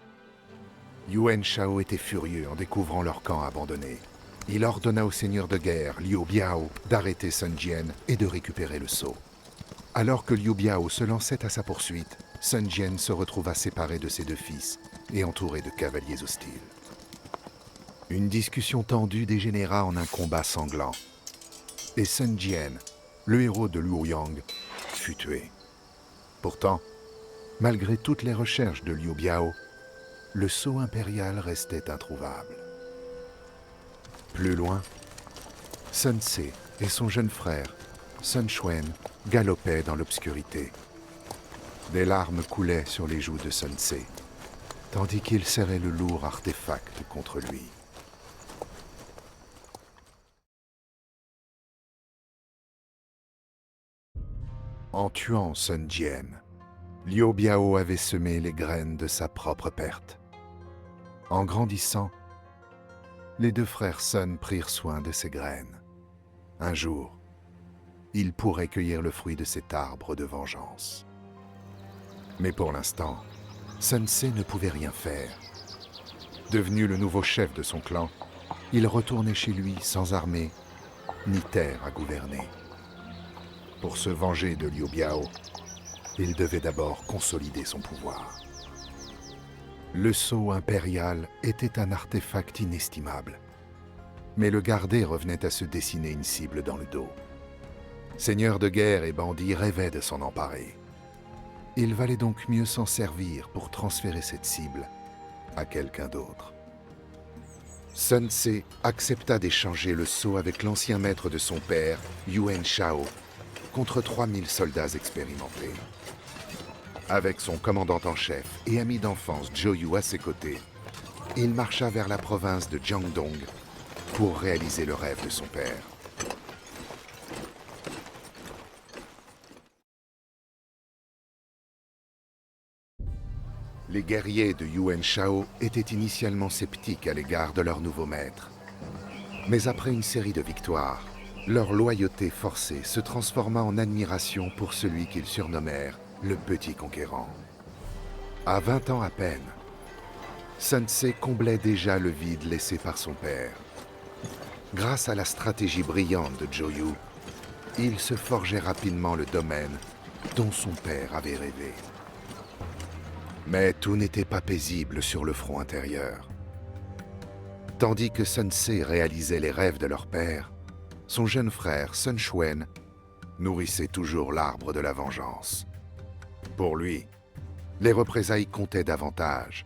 Yuan Shao était furieux en découvrant leur camp abandonné. Il ordonna au seigneur de guerre, Liu Biao, d'arrêter Sun Jian et de récupérer le sceau. Alors que Liu Biao se lançait à sa poursuite, Sun Jian se retrouva séparé de ses deux fils et entouré de cavaliers hostiles. Une discussion tendue dégénéra en un combat sanglant. Et Sun Jian, le héros de Luoyang, fut tué. Pourtant, malgré toutes les recherches de Liu Biao, le sceau impérial restait introuvable. Plus loin, Sun Ce et son jeune frère Sun Quan galopait dans l'obscurité. Des larmes coulaient sur les joues de Sun Ce, tandis qu'il serrait le lourd artefact contre lui. En tuant Sun Jian, Liu Biao avait semé les graines de sa propre perte. En grandissant, les deux frères Sun prirent soin de ces graines. Un jour, ils pourraient cueillir le fruit de cet arbre de vengeance. Mais pour l'instant, Sun Ce ne pouvait rien faire. Devenu le nouveau chef de son clan, il retournait chez lui sans armée ni terre à gouverner. Pour se venger de Liu Biao, il devait d'abord consolider son pouvoir. Le sceau impérial était un artefact inestimable, mais le garder revenait à se dessiner une cible dans le dos. Seigneurs de guerre et bandits rêvaient de s'en emparer. Il valait donc mieux s'en servir pour transférer cette cible à quelqu'un d'autre. Sun Ce accepta d'échanger le sceau avec l'ancien maître de son père, Yuan Shao, contre 3000 soldats expérimentés. Avec son commandant en chef et ami d'enfance Zhou Yu à ses côtés, il marcha vers la province de Jiangdong pour réaliser le rêve de son père. Les guerriers de Yuan Shao étaient initialement sceptiques à l'égard de leur nouveau maître. Mais après une série de victoires, leur loyauté forcée se transforma en admiration pour celui qu'ils surnommèrent le Petit Conquérant. À 20 ans à peine, Sun Ce comblait déjà le vide laissé par son père. Grâce à la stratégie brillante de Zhou Yu, il se forgeait rapidement le domaine dont son père avait rêvé. Mais tout n'était pas paisible sur le front intérieur. Tandis que Sun Ce réalisait les rêves de leur père, son jeune frère Sun Quan nourrissait toujours l'arbre de la vengeance. Pour lui, les représailles comptaient davantage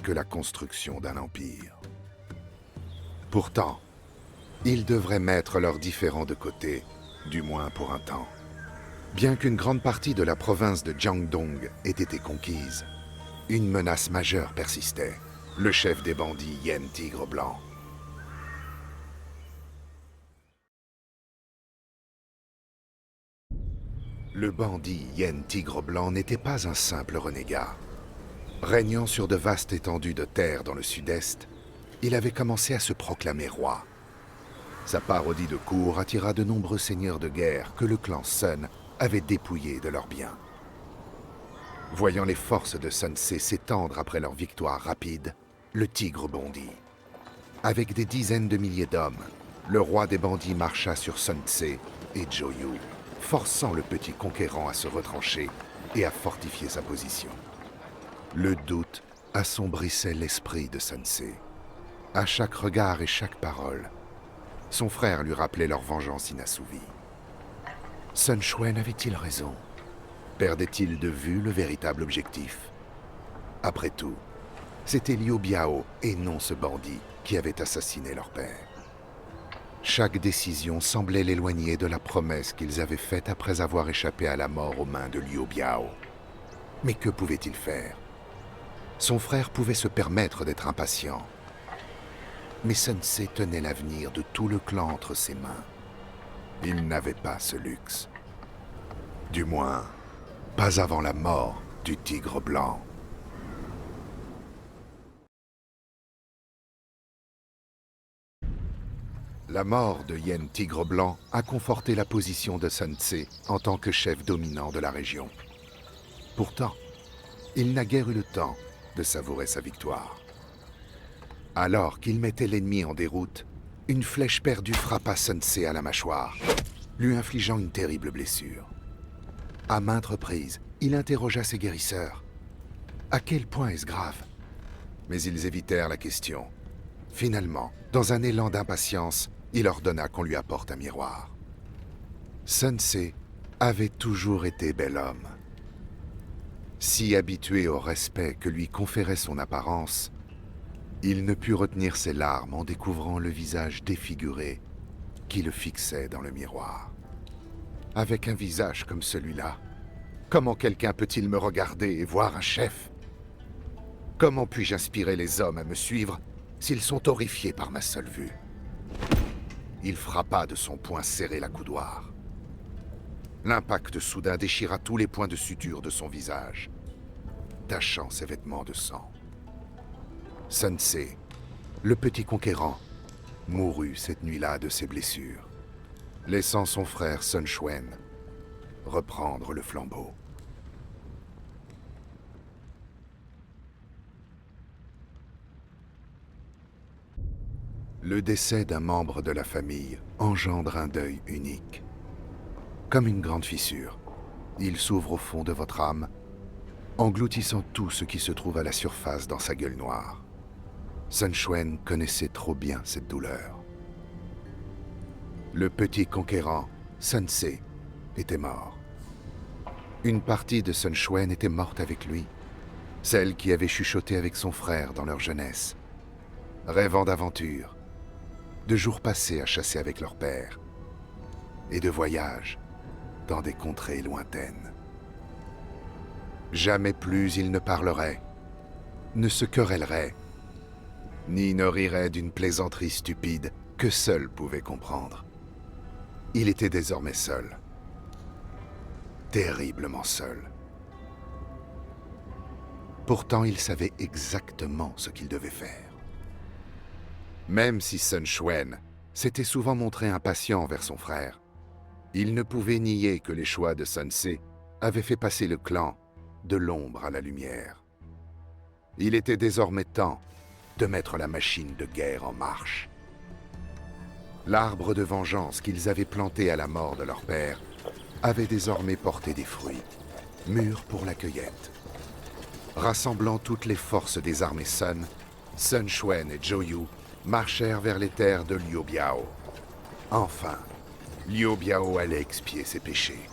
que la construction d'un empire. Pourtant, ils devraient mettre leurs différends de côté, du moins pour un temps. Bien qu'une grande partie de la province de Jiangdong ait été conquise, une menace majeure persistait, le chef des bandits Yen Tigre Blanc. Le bandit Yen Tigre Blanc n'était pas un simple renégat. Régnant sur de vastes étendues de terre dans le sud-est, il avait commencé à se proclamer roi. Sa parodie de cour attira de nombreux seigneurs de guerre que le clan Sun avait dépouillés de leurs biens. Voyant les forces de Sun Ce s'étendre après leur victoire rapide, le tigre bondit. Avec des dizaines de milliers d'hommes, le roi des bandits marcha sur Sun Ce et Zhou Yu, forçant le petit conquérant à se retrancher et à fortifier sa position. Le doute assombrissait l'esprit de Sun Ce. À chaque regard et chaque parole, son frère lui rappelait leur vengeance inassouvie. Sun Quan avait-il raison? Perdait-il de vue le véritable objectif? Après tout, c'était Liu Biao et non ce bandit qui avait assassiné leur père. Chaque décision semblait l'éloigner de la promesse qu'ils avaient faite après avoir échappé à la mort aux mains de Liu Biao. Mais que pouvait-il faire? Son frère pouvait se permettre d'être impatient. Mais Sun Ce tenait l'avenir de tout le clan entre ses mains. Il n'avait pas ce luxe. Du moins, pas avant la mort du Tigre Blanc. La mort de Yen Tigre Blanc a conforté la position de Sun Ce en tant que chef dominant de la région. Pourtant, il n'a guère eu le temps de savourer sa victoire. Alors qu'il mettait l'ennemi en déroute, une flèche perdue frappa Sun Ce à la mâchoire, lui infligeant une terrible blessure. À maintes reprises, il interrogea ses guérisseurs. À quel point est-ce grave? Mais ils évitèrent la question. Finalement, dans un élan d'impatience, il ordonna qu'on lui apporte un miroir. Sun Ce avait toujours été bel homme. Si habitué au respect que lui conférait son apparence, il ne put retenir ses larmes en découvrant le visage défiguré qui le fixait dans le miroir. Avec un visage comme celui-là, comment quelqu'un peut-il me regarder et voir un chef? Comment puis-je inspirer les hommes à me suivre s'ils sont horrifiés par ma seule vue? Il frappa de son poing serré la coudoir. L'impact soudain déchira tous les points de suture de son visage, tachant ses vêtements de sang. Sun Ce, le petit conquérant, mourut cette nuit-là de ses blessures, laissant son frère Sun Quan reprendre le flambeau. Le décès d'un membre de la famille engendre un deuil unique. Comme une grande fissure, il s'ouvre au fond de votre âme, engloutissant tout ce qui se trouve à la surface dans sa gueule noire. Sun Quan connaissait trop bien cette douleur. Le petit conquérant, Sun Ce, était mort. Une partie de Sun Quan était morte avec lui, celle qui avait chuchoté avec son frère dans leur jeunesse, rêvant d'aventure, de jours passés à chasser avec leur père, et de voyages dans des contrées lointaines. Jamais plus ils ne parleraient, ne se querelleraient, ni ne riraient d'une plaisanterie stupide que seul pouvait comprendre. Il était désormais seul, terriblement seul. Pourtant, il savait exactement ce qu'il devait faire. Même si Sun Quan s'était souvent montré impatient envers son frère, il ne pouvait nier que les choix de Sun Ce avaient fait passer le clan de l'ombre à la lumière. Il était désormais temps de mettre la machine de guerre en marche. L'arbre de vengeance qu'ils avaient planté à la mort de leur père avait désormais porté des fruits, mûrs pour la cueillette. Rassemblant toutes les forces des armées Sun, Sun Quan et Zhou Yu marchèrent vers les terres de Liu Biao. Enfin, Liu Biao allait expier ses péchés.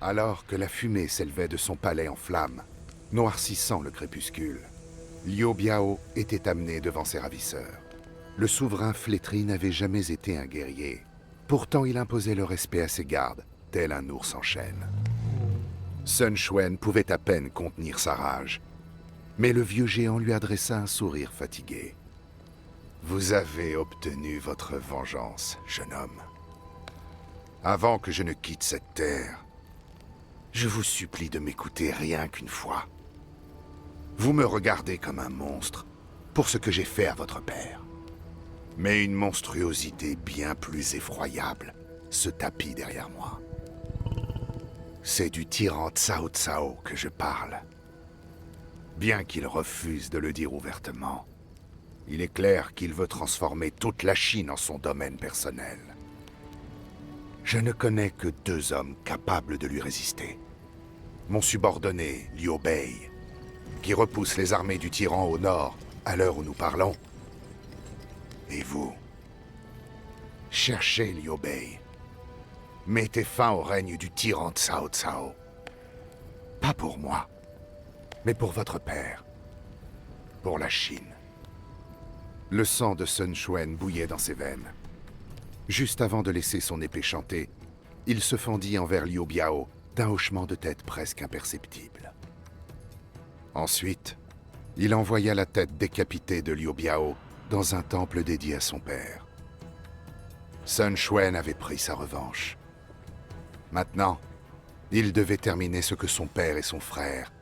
Alors que la fumée s'élevait de son palais en flammes, noircissant le crépuscule, Liu Biao était amené devant ses ravisseurs. Le souverain flétri n'avait jamais été un guerrier. Pourtant, il imposait le respect à ses gardes, tel un ours en chaîne. Sun Quan pouvait à peine contenir sa rage, mais le vieux géant lui adressa un sourire fatigué. « Vous avez obtenu votre vengeance, jeune homme. Avant que je ne quitte cette terre, je vous supplie de m'écouter rien qu'une fois. Vous me regardez comme un monstre pour ce que j'ai fait à votre père. Mais une monstruosité bien plus effroyable se tapit derrière moi. C'est du tyran Cao Cao que je parle. Bien qu'il refuse de le dire ouvertement, il est clair qu'il veut transformer toute la Chine en son domaine personnel. Je ne connais que deux hommes capables de lui résister. Mon subordonné, Liu Bei, qui repousse les armées du tyran au nord à l'heure où nous parlons. Et vous, cherchez Liu Bei. Mettez fin au règne du tyran Cao Cao. Pas pour moi, mais pour votre père, pour la Chine. Le sang de Sun Quan bouillait dans ses veines. Juste avant de laisser son épée chanter, il se fendit envers Liu Biao d'un hochement de tête presque imperceptible. Ensuite, il envoya la tête décapitée de Liu Biao dans un temple dédié à son père. Sun Quan avait pris sa revanche. Maintenant, il devait terminer ce que son père et son frère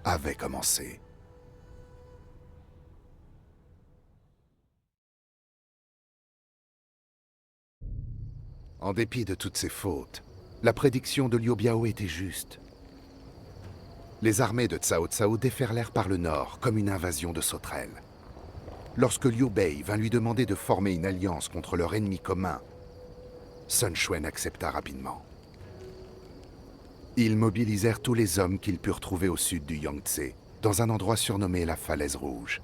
avaient commencé. En dépit de toutes ses fautes, la prédiction de Liu Biao était juste. Les armées de Cao Cao déferlèrent par le nord comme une invasion de sauterelles. Lorsque Liu Bei vint lui demander de former une alliance contre leur ennemi commun, Sun Quan accepta rapidement. Ils mobilisèrent tous les hommes qu'ils purent trouver au sud du Yangtze, dans un endroit surnommé la Falaise Rouge.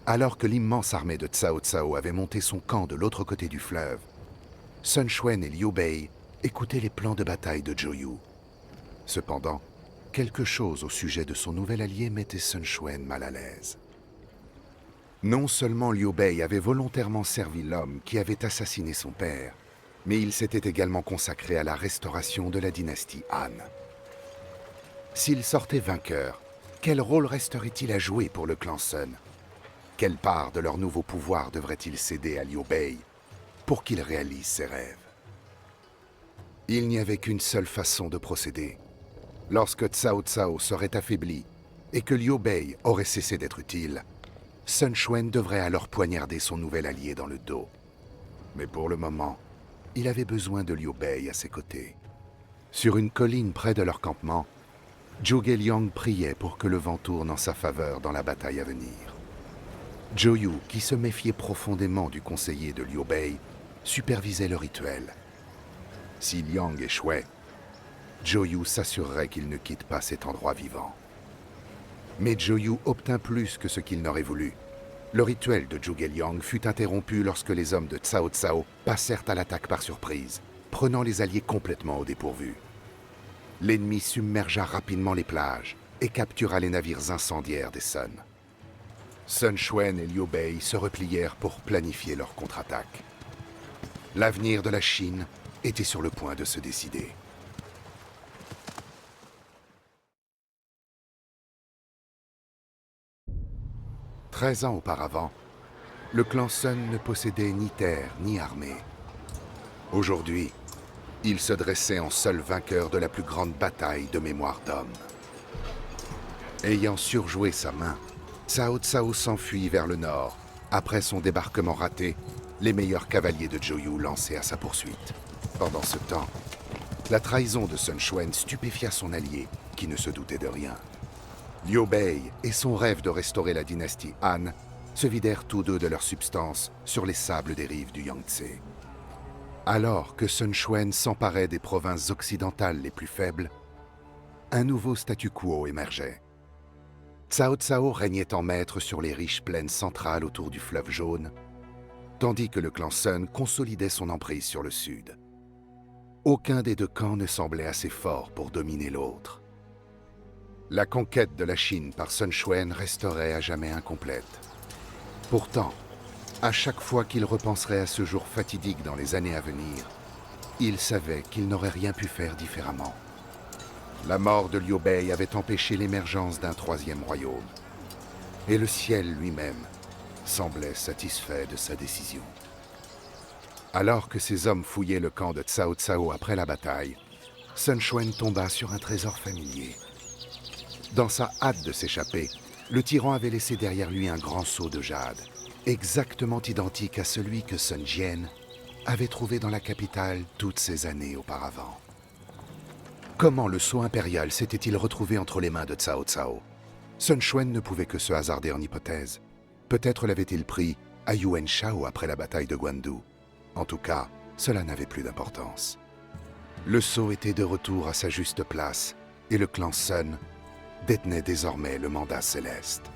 Alors que l'immense armée de Cao Cao avait monté son camp de l'autre côté du fleuve, Sun Quan et Liu Bei écoutaient les plans de bataille de Zhou Yu. Cependant, quelque chose au sujet de son nouvel allié mettait Sun Quan mal à l'aise. Non seulement Liu Bei avait volontairement servi l'homme qui avait assassiné son père, mais il s'était également consacré à la restauration de la dynastie Han. S'il sortait vainqueur, quel rôle resterait-il à jouer pour le clan Sun? Quelle part de leur nouveau pouvoir devrait-il céder à Liu Bei pour qu'il réalise ses rêves? Il n'y avait qu'une seule façon de procéder. Lorsque Cao Cao serait affaibli et que Liu Bei aurait cessé d'être utile, Sun Quan devrait alors poignarder son nouvel allié dans le dos. Mais pour le moment, il avait besoin de Liu Bei à ses côtés. Sur une colline près de leur campement, Zhuge Liang priait pour que le vent tourne en sa faveur dans la bataille à venir. Zhou Yu, qui se méfiait profondément du conseiller de Liu Bei, supervisait le rituel. Si Liang échouait, Zhou Yu s'assurerait qu'il ne quitte pas cet endroit vivant. Mais Zhou Yu obtint plus que ce qu'il n'aurait voulu. Le rituel de Zhuge Liang fut interrompu lorsque les hommes de Cao Cao passèrent à l'attaque par surprise, prenant les alliés complètement au dépourvu. L'ennemi submergea rapidement les plages et captura les navires incendiaires des Sun. Sun Quan et Liu Bei se replièrent pour planifier leur contre-attaque. L'avenir de la Chine était sur le point de se décider. « 13 ans auparavant, le clan Sun ne possédait ni terre ni armée. Aujourd'hui, il se dressait en seul vainqueur de la plus grande bataille de mémoire d'homme. Ayant surjoué sa main, Cao Cao s'enfuit vers le nord. Après son débarquement raté, les meilleurs cavaliers de Zhou Yu lançaient à sa poursuite. Pendant ce temps, la trahison de Sun Quan stupéfia son allié, qui ne se doutait de rien. Liu Bei et son rêve de restaurer la dynastie Han se vidèrent tous deux de leur substance sur les sables des rives du Yangtze. Alors que Sun Quan s'emparait des provinces occidentales les plus faibles, un nouveau statu quo émergeait. Cao Cao régnait en maître sur les riches plaines centrales autour du fleuve Jaune, tandis que le clan Sun consolidait son emprise sur le sud. Aucun des deux camps ne semblait assez fort pour dominer l'autre. La conquête de la Chine par Sun Quan resterait à jamais incomplète. Pourtant, à chaque fois qu'il repenserait à ce jour fatidique dans les années à venir, il savait qu'il n'aurait rien pu faire différemment. La mort de Liu Bei avait empêché l'émergence d'un troisième royaume. Et le ciel lui-même semblait satisfait de sa décision. Alors que ses hommes fouillaient le camp de Cao Cao après la bataille, Sun Quan tomba sur un trésor familier. Dans sa hâte de s'échapper, le tyran avait laissé derrière lui un grand seau de jade, exactement identique à celui que Sun Jian avait trouvé dans la capitale toutes ces années auparavant. Comment le sceau impérial s'était-il retrouvé entre les mains de Cao Cao? Sun Quan ne pouvait que se hasarder en hypothèse. Peut-être l'avait-il pris à Yuan Shao après la bataille de Guandu. En tout cas, cela n'avait plus d'importance. Le sceau était de retour à sa juste place et le clan Sun détenait désormais le mandat céleste.